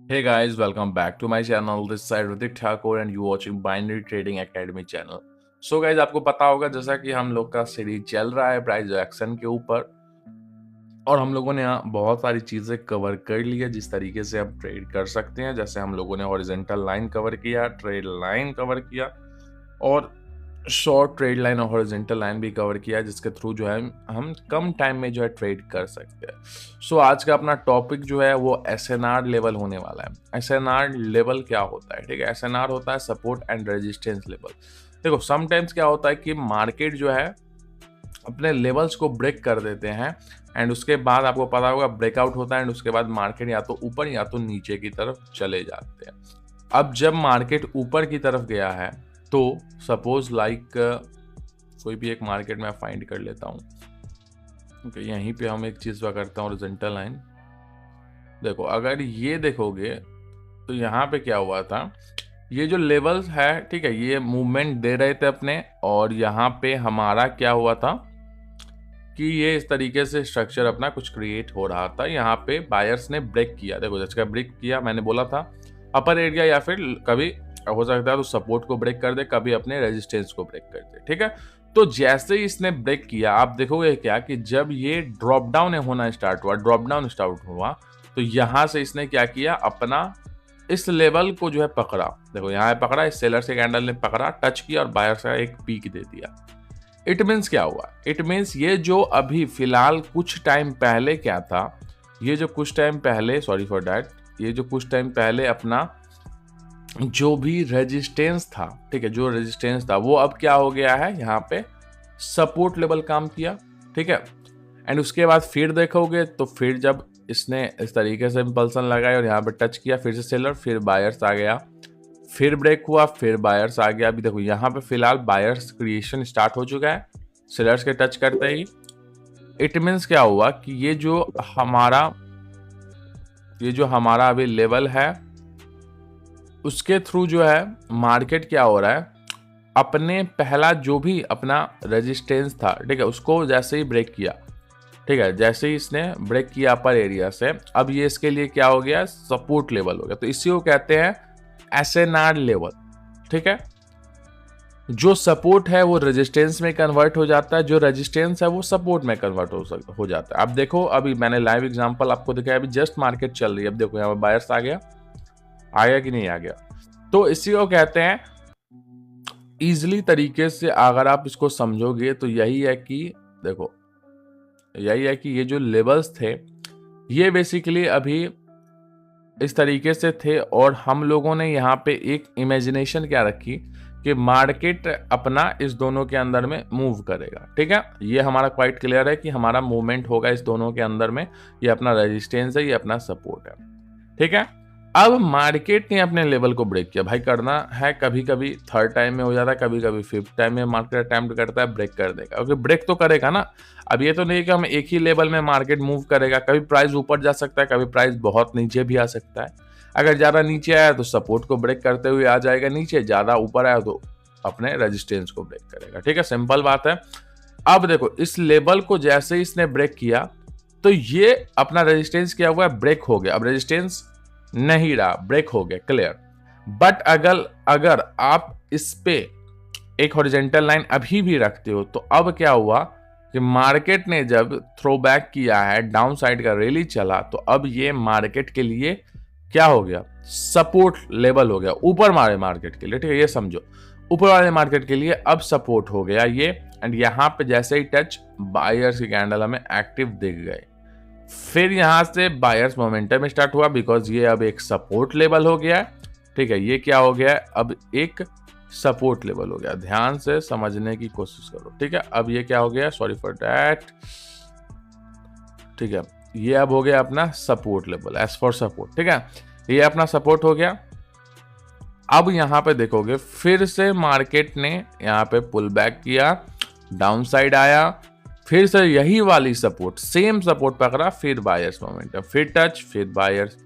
Hey guys, welcome back to my channel. This side Ritik Thakur and you watching Binary Trading Academy channel. So guys, आपको पता होगा जैसा कि हम लोग का सीरीज चल रहा है प्राइस एक्शन के ऊपर और हम लोगों ने यहाँ बहुत सारी चीज़ें कवर कर ली है जिस तरीके से आप ट्रेड कर सकते हैं। जैसे हम लोगों ने हॉरिजॉन्टल लाइन कवर किया, ट्रेड लाइन कवर किया और शॉर्ट ट्रेड लाइन और हॉरिजॉन्टल लाइन भी कवर किया जिसके थ्रू जो है हम कम टाइम में जो है ट्रेड कर सकते हैं। सो आज का अपना टॉपिक जो है वो एसएनआर लेवल होने वाला है। एसएनआर लेवल क्या होता है? ठीक है, एसएनआर होता है सपोर्ट एंड रेजिस्टेंस लेवल। देखो समटाइम्स क्या होता है कि मार्केट जो है अपने लेवल्स को ब्रेक कर देते हैं एंड उसके बाद आपको पता होगा ब्रेकआउट होता है एंड उसके बाद मार्केट या तो ऊपर या तो नीचे की तरफ चले जाते हैं। अब जब मार्केट ऊपर की तरफ गया है तो सपोज लाइक कोई भी एक मार्केट में फाइंड कर लेता हूँ। ओके, यहीं पे हम एक चीज़ करते हैं हॉरिजॉन्टल लाइन। देखो अगर ये देखोगे तो यहाँ पे क्या हुआ था, ये जो लेवल्स है ठीक है ये मूवमेंट दे रहे थे अपने और यहाँ पे हमारा क्या हुआ था कि ये इस तरीके से स्ट्रक्चर अपना कुछ क्रिएट हो रहा था। यहाँ पे बायर्स ने ब्रेक किया। देखो जिसका ब्रेक किया मैंने बोला था अपर एरिया या फिर कभी हो सकता है तो सपोर्ट को ब्रेक कर दे, कभी अपने रेजिस्टेंस को ब्रेक कर दे। ठीक है, तो जैसे ही इसने ब्रेक किया आप देखोगे क्या कि जब ये ड्रॉप डाउन होना स्टार्ट हुआ, ड्रॉप डाउन स्टार्ट हुआ तो यहाँ से इसने क्या किया, अपना इस लेवल को जो है पकड़ा। देखो यहाँ पकड़ा, इस सेलर से कैंडल ने पकड़ा, टच किया और बायर से एक पीक दे दिया। इट मीन्स क्या हुआ? इट मीन्स ये जो अभी फिलहाल कुछ टाइम पहले क्या था, ये जो कुछ टाइम पहले सॉरी फॉर दैट, ये जो कुछ टाइम पहले अपना जो भी रेजिस्टेंस था, ठीक है, जो रेजिस्टेंस था वो अब क्या हो गया है, यहाँ पे सपोर्ट लेवल काम किया। ठीक है, एंड उसके बाद फिर देखोगे तो फिर जब इसने इस तरीके से इंपल्सन लगाया और यहाँ पे टच किया, फिर से सेलर, फिर बायर्स आ गया, फिर ब्रेक हुआ, फिर बायर्स आ गया। अभी देखो यहाँ पे फिलहाल बायर्स क्रिएशन स्टार्ट हो चुका है सेलर्स के टच करते ही। इट मीन्स क्या हुआ कि ये जो हमारा अभी लेवल है उसके थ्रू जो है मार्केट क्या हो रहा है, अपने पहला जो भी अपना रेजिस्टेंस था ठीक है उसको जैसे ही ब्रेक किया, ठीक है, जैसे ही इसने ब्रेक किया अपर एरिया से, अब ये इसके लिए क्या हो गया, सपोर्ट लेवल हो गया। तो इसी को कहते हैं एसएनआर लेवल। ठीक है, जो सपोर्ट है वो रेजिस्टेंस में कन्वर्ट हो जाता है, जो रेजिस्टेंस है वो सपोर्ट में कन्वर्ट हो जाता है। अब देखो अभी मैंने लाइव एग्जांपल आपको दिखाया, अभी जस्ट मार्केट चल रही है। अब देखो यहाँ पे बायर्स आ गया कि नहीं आ गया। तो इसी को कहते हैं इजीली तरीके से अगर आप इसको समझोगे तो यही है कि देखो यही है कि ये जो लेवल्स थे ये बेसिकली अभी इस तरीके से थे और हम लोगों ने यहाँ पे एक इमेजिनेशन क्या रखी कि मार्केट अपना इस दोनों के अंदर में मूव करेगा। ठीक है, ये हमारा क्वाइट क्लियर है कि हमारा मूवमेंट होगा इस दोनों के अंदर में, ये अपना रेजिस्टेंस है, ये अपना सपोर्ट है। ठीक है, अब मार्केट ने अपने लेवल को ब्रेक किया। भाई करना है, कभी कभी थर्ड टाइम में हो जाता है, कभी कभी फिफ्थ टाइम में मार्केट अटेम्प्ट करता है, ब्रेक कर देगा। क्योंकि ब्रेक तो करेगा ना। अब ये तो नहीं कि हम एक ही लेवल में मार्केट मूव करेगा, कभी प्राइस ऊपर जा सकता है, कभी प्राइस बहुत नीचे भी आ सकता है। अगर ज़्यादा नीचे आया तो सपोर्ट को ब्रेक करते हुए आ जाएगा नीचे, ज़्यादा ऊपर आया तो अपने रेजिस्टेंस को ब्रेक करेगा। ठीक है, सिंपल बात है। अब देखो इस लेवल को जैसे ही इसने ब्रेक किया तो ये अपना रेजिस्टेंस क्या हुआ, ब्रेक हो गया। अब रेजिस्टेंस नहीं रहा, ब्रेक हो गया, क्लियर। बट अगर आप इस पे एक हॉरिजॉन्टल लाइन अभी भी रखते हो तो अब क्या हुआ कि मार्केट ने जब थ्रो बैक किया है, डाउन साइड का रैली चला, तो अब ये मार्केट के लिए क्या हो गया, सपोर्ट लेवल हो गया ऊपर वाले मार्केट के लिए। ठीक है, ये समझो ऊपर वाले मार्केट के लिए अब सपोर्ट हो गया ये। एंड यहाँ पे जैसे ही टच, बायर्स की कैंडल हमें एक्टिव दिख गए। फिर यहाँ से बायर्स मोमेंटम स्टार्ट हुआ बिकॉज ये अब एक सपोर्ट लेवल हो गया है। ठीक है, ये क्या हो गया है, अब एक सपोर्ट लेवल हो गया। ध्यान से समझने की कोशिश करो। ठीक है, अब ये क्या हो गया, सॉरी फॉर दैट। ठीक है, ये अब हो गया अपना support level, as for support. ठीक है, ये अपना सपोर्ट हो गया। अब यहाँ पे देखोगे फिर से मार्केट ने यहाँ पे पुल बैक किया, डाउन साइड आया, फिर से यही वाली सपोर्ट, सेम सपोर्ट पकड़ा, फिर बायर्स मोमेंटम, फिर टच, फिर बायर्स,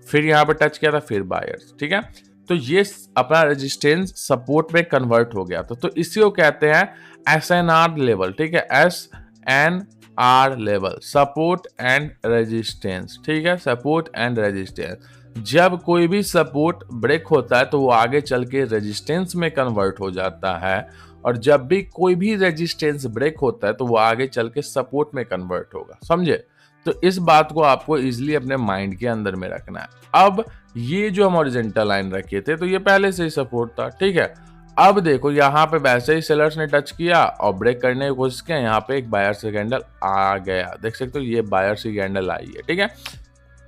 फिर यहाँ पे टच किया था, फिर बायर्स। ठीक है, तो ये अपना रेजिस्टेंस सपोर्ट में कन्वर्ट हो गया था। तो इसी को कहते हैं एसएनआर लेवल। ठीक है, SNR level, support and resistance. ठीक है, सपोर्ट एंड रेजिस्टेंस। जब कोई भी सपोर्ट ब्रेक होता है तो वो आगे चल के रेजिस्टेंस में कन्वर्ट हो जाता है, और जब भी कोई भी रेजिस्टेंस ब्रेक होता है तो वो आगे चल के सपोर्ट में कन्वर्ट होगा, समझे? तो इस बात को आपको इजीली अपने माइंड के अंदर में रखना है। अब ये जो हम हॉरिजॉन्टल लाइन रखे थे तो ये पहले से ही सपोर्ट था, ठीक है। अब देखो यहाँ पे वैसे ही सेलर्स ने टच किया और ब्रेक करने की कोशिश किया, यहाँ पे एक बायर्स की कैंडल आ गया, देख सकते हो ये बायर्स की कैंडल आई है, ठीक है।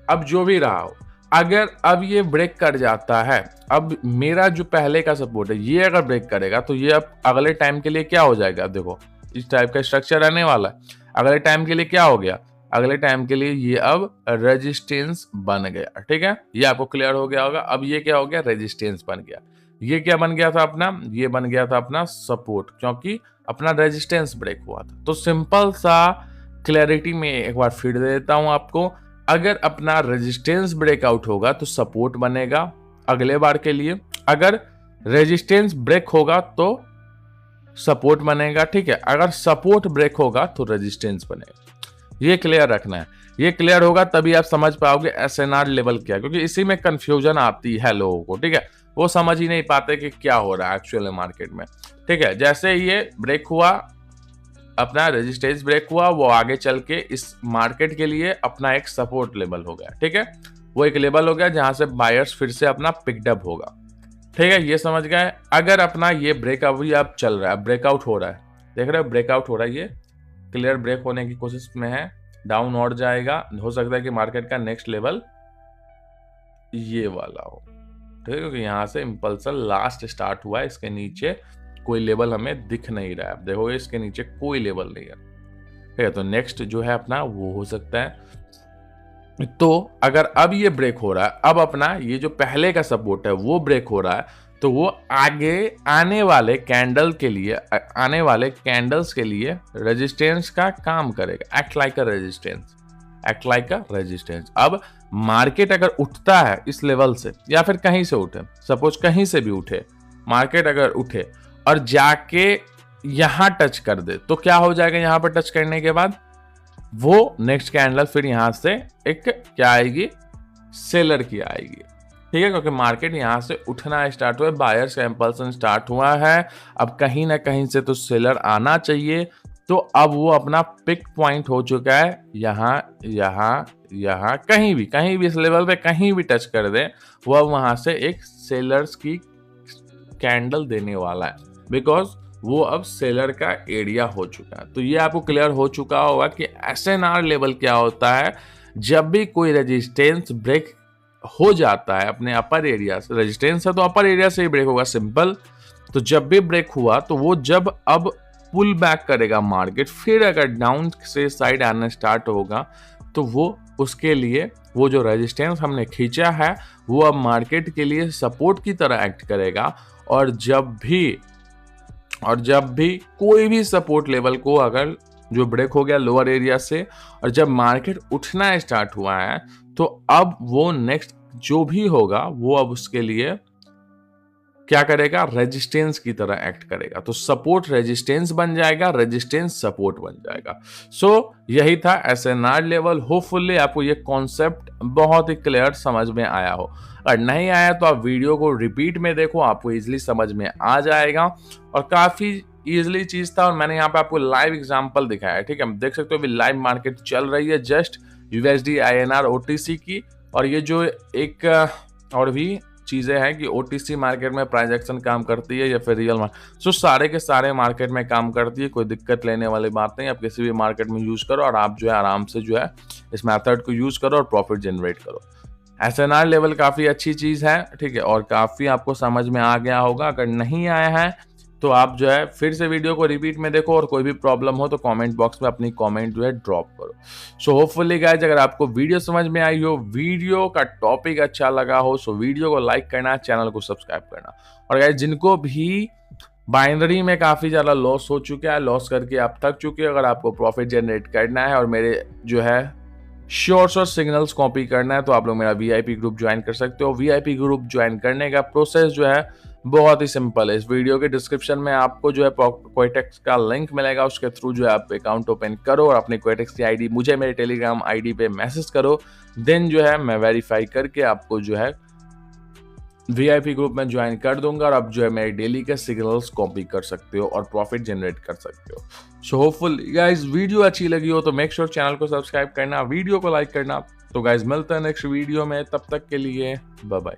अब जो भी रहा हो, अगर अब ये ब्रेक कर जाता है, अब मेरा जो पहले का सपोर्ट है ये अगर ब्रेक करेगा तो ये अब अगले टाइम के लिए क्या हो जाएगा, देखो इस टाइप का स्ट्रक्चर रहने वाला है। अगले टाइम के लिए क्या हो गया, अगले टाइम के लिए ये अब रेजिस्टेंस बन गया, ठीक है। ये आपको क्लियर हो गया होगा। अब ये क्या हो गया, रेजिस्टेंस बन गया। ये क्या बन गया था अपना, ये बन गया था अपना सपोर्ट, क्योंकि अपना रेजिस्टेंस ब्रेक हुआ था। तो सिंपल सा क्लैरिटी में एक बार फिर दे देता हूं आपको, अगर अपना रेजिस्टेंस ब्रेकआउट होगा तो सपोर्ट बनेगा अगले बार के लिए, अगर रेजिस्टेंस ब्रेक होगा तो सपोर्ट बनेगा, ठीक है। अगर सपोर्ट ब्रेक होगा तो रेजिस्टेंस बनेगा। ये क्लियर रखना है, ये क्लियर होगा तभी आप समझ पाओगे एसएनआर लेवल क्या, क्योंकि इसी में कंफ्यूजन आती है लोगों को, ठीक है। वो समझ ही नहीं पाते कि क्या हो रहा है एक्चुअल मार्केट में, ठीक है। जैसे ये ब्रेक हुआ, अपना रेजिस्टेंस ब्रेक हुआ, वो आगे चल के इस मार्केट के लिए अपना एक सपोर्ट लेवल हो गया, ठीक है। वो एक लेवल हो गया जहां से बायर्स फिर से अपना पिकअप होगा, ठीक है। ये समझ गए। अगर अपना ये ब्रेकआउट अब चल रहा है, ब्रेकआउट हो रहा है, देख रहे हो ब्रेकआउट हो रहा है, ये क्लियर ब्रेक होने की कोशिश में है, डाउन और जाएगा, हो सकता है कि मार्केट का नेक्स्ट लेवल ये वाला हो, ठीक है, क्योंकि यहाँ से इम्पल्सन लास्ट स्टार्ट हुआ है, इसके नीचे कोई लेवल हमें दिख नहीं रहा है। आप देखोगे इसके नीचे कोई लेवल नहीं है, ठीक है। तो नेक्स्ट जो है अपना वो हो सकता है। तो अगर अब ये ब्रेक हो रहा है, अब अपना ये जो पहले का सपोर्ट है वो ब्रेक हो रहा है, तो वो आगे आने वाले कैंडल के लिए, आने वाले कैंडल्स के लिए रेजिस्टेंस का काम करेगा, act like a resistance, act like a resistance. अब मार्केट अगर उठता है इस लेवल से, या फिर कहीं से उठे, सपोज कहीं से भी उठे, मार्केट अगर उठे और जाके यहां टच कर दे, तो क्या हो जाएगा, यहां पर टच करने के बाद वो नेक्स्ट कैंडल फिर यहां से एक क्या आएगी, सेलर की आएगी, ठीक है। क्योंकि मार्केट यहां से उठना स्टार्ट हुआ है, बायर्स का इंपल्सन स्टार्ट हुआ है, अब कहीं ना कहीं से तो सेलर आना चाहिए। तो अब वो अपना पिक पॉइंट हो चुका है, यहाँ यहाँ यहाँ कहीं भी इस लेवल पे कहीं भी टच कर दे, वो अब वहां से एक सेलर्स की कैंडल देने वाला है, बिकॉज वो अब सेलर का एरिया हो चुका है। तो ये आपको क्लियर हो चुका होगा कि एसएनआर लेवल क्या होता है। जब भी कोई रेजिस्टेंस ब्रेक हो जाता है अपने अपर एरिया से, रेजिस्टेंस है तो अपर एरिया से ही ब्रेक होगा, सिंपल। तो जब भी ब्रेक हुआ तो वो जब अब पुल बैक करेगा मार्केट, फिर अगर डाउन से साइड आना स्टार्ट होगा, तो वो उसके लिए वो जो रेजिस्टेंस हमने खींचा है वो अब मार्केट के लिए सपोर्ट की तरह एक्ट करेगा। और जब भी कोई भी सपोर्ट लेवल को अगर जो ब्रेक हो गया लोअर एरिया से, और जब मार्केट उठना स्टार्ट हुआ है, तो अब वो नेक्स्ट जो भी होगा वो अब उसके लिए क्या करेगा, रेजिस्टेंस की तरह एक्ट करेगा। तो सपोर्ट रेजिस्टेंस बन जाएगा, रेजिस्टेंस सपोर्ट बन जाएगा। सो यही था एसएनआर लेवल। होपफुली आपको ये कॉन्सेप्ट बहुत ही क्लियर समझ में आया हो। अगर नहीं आया तो आप वीडियो को रिपीट में देखो, आपको इजीली समझ में आ जाएगा। और काफी इजीली चीज था, और मैंने यहाँ पे आपको लाइव एग्जांपल दिखाया है, ठीक है। देख सकते हो अभी लाइव मार्केट चल रही है जस्ट यूएसडी INR OTC की। और ये जो एक और भी चीजें हैं कि OTC मार्केट में प्राइस एक्शन काम करती है या फिर रियल मार्केट, सो सारे के सारे मार्केट में काम करती है। कोई दिक्कत लेने वाली बात नहीं, आप किसी भी मार्केट में यूज करो और आप जो है आराम से जो है इस मेथड को यूज करो और प्रॉफिट जनरेट करो। एसएनआर लेवल काफी अच्छी चीज है, ठीक है, और काफी आपको समझ में आ गया होगा। अगर नहीं आया है तो आप जो है फिर से वीडियो को रिपीट में देखो, और कोई भी प्रॉब्लम हो तो कमेंट बॉक्स में अपनी कमेंट जो है ड्रॉप करो। सो होपफुली गाइस, अगर आपको वीडियो समझ में आई हो, वीडियो का टॉपिक अच्छा लगा हो, सो वीडियो को लाइक करना, चैनल को सब्सक्राइब करना। और गाइस, जिनको भी बाइनरी में काफी ज्यादा लॉस हो चुका है, लॉस करके आप थक चुके हैं, अगर आपको प्रॉफिट जनरेट करना है और मेरे जो है शॉर्ट्स और सिग्नल्स कॉपी करना है, तो आप लोग मेरा VIP ग्रुप ज्वाइन कर सकते हो। VIP ग्रुप ज्वाइन करने का प्रोसेस जो है बहुत ही सिंपल है। इस वीडियो के डिस्क्रिप्शन में आपको जो है क्विटेक्स का लिंक मिलेगा, उसके थ्रू जो है आप अकाउंट ओपन करो और अपनी क्विटेक्स की आईडी मुझे मेरे टेलीग्राम आईडी पे मैसेज करो। देन जो है मैं वेरीफाई करके आपको जो है वीआईपी ग्रुप में ज्वाइन कर दूंगा और आप जो है मेरे डेली के सिग्नल्स कॉपी कर सकते हो और प्रॉफिट जनरेट कर सकते हो। सो होपफुल गाइस वीडियो अच्छी लगी हो तो मेक श्योर चैनल को सब्सक्राइब करना, वीडियो को लाइक करना। तो गाइस मिलते हैं नेक्स्ट वीडियो में, तब तक के लिए बाय बाय।